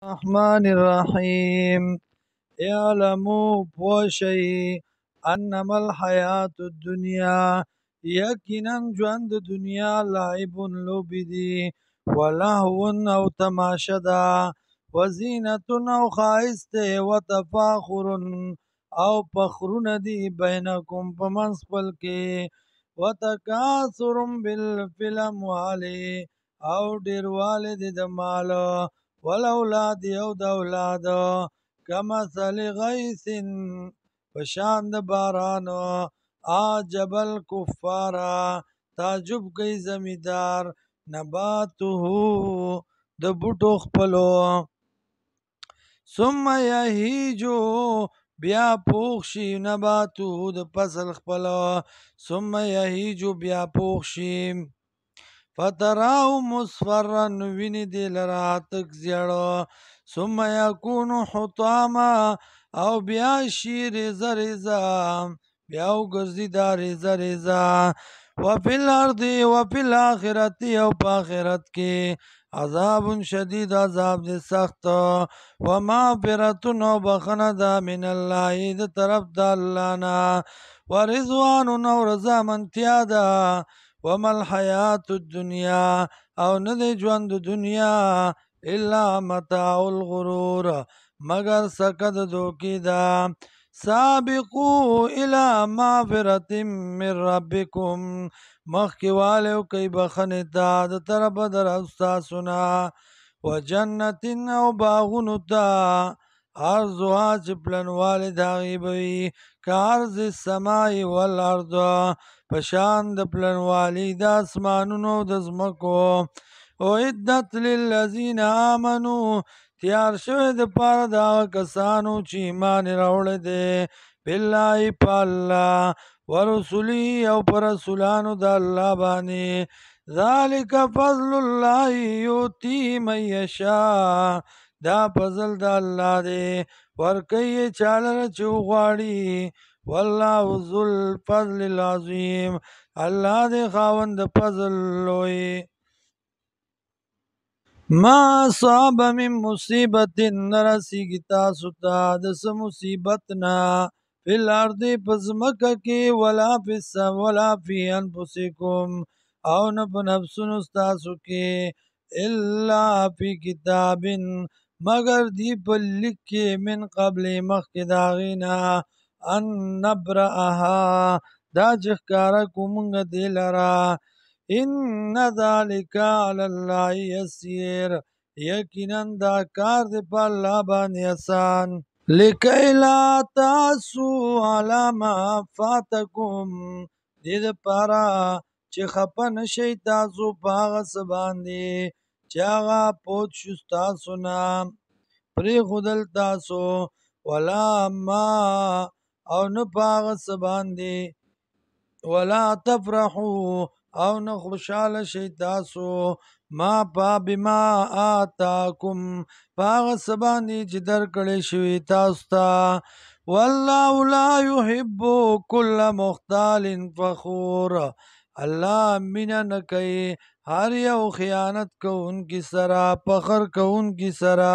الرحمن الرحیم اعلموا پوشی انما الحیات الدنیا یقینا ژوند دنیا لعب لوبې دي ولهو او تماشه ده وزینت او ښایست دی وتفاخر او فخرونه دي بینکم په منځ خپل کې وتکاثر فی الاموال او ډیروالی دی د مال والاولاد او د اولاد کمثل غیث پشان د باران عجب الکفار تعجب کوي زمیدار نباته د بوټو خپلو ثم یهیجو بیا پوخ شي نباتو د فصل خپلو ثم یهیجو بیا پوخ شي فتراو مصفرا ویني دی لرا تک زیړو ثم یکون حطاما او بیا شي ریزه ریزه بیا وګرځي دا ریزه ریزه وفي الارض وفي الاخرت او په آخرت کې عذاب شدید عذاب دی سخت ومغفرة او بخنه ده من الله د طرف د الله نه ورضوان او رضامندتیا ده وما الحیات الدنیا او نه دی ژوند دنیا الا متاع الغرور مگر سکه د دوکې ده سابقو الى مغفرة من ربکم مخکې والی کوي بخنې ته د طرفه د رب ستاسو نه وجنت او باغونو ته عرضها چې پلنوالی د هغې به وي که عرض السماء والارض پشان د پلنوالی د اسمانونو د ځمکو اعدت للذین آمنو تیار شوی د پاره د هغه کسانو چې ایمان یې راوړی دی بالله په الله ورسوله او په رسولانو د الله باندې ذلک فضل الله یؤتی من یشاء دا فضل د الله دی ورکوي چاله چې وغواړي والله ذو الفضل العظیم الله دی خاوند فضل لوی ما اصاب من مصیبت نرسیږي تاسو ته د څه مصیبت نه فی الارض په ځمکه کې ولا فی انفسکم او نه په نفسونو ستاسو کې الا فی کتاب مگر دی په لیک کې من قبل مخکې د هغې نه ان نبرأها دا چې ښکاره کړو موږ دې لره ان ذلک علی الله یسیر یقینا دا کار دی په الله باندې آسان لکی لا تاسو علی ما فاتکم دې دپاره چې خفه نشئ تاسو په هغه څه باندې چې هغه پوت شو ستاسو نه پرېښودل تاسو ولا ما او نه په هغه څه باندې ولا تفرحو او نه خوشحاله شئ تاسو ما بما آتاکم په هغه څه باندې چې درکړی شوي تاسو ته والله لا یحب کل مختال فخور الله مینه نه کوي هر یو خیانت کوونکي سره فخر کوونکي سره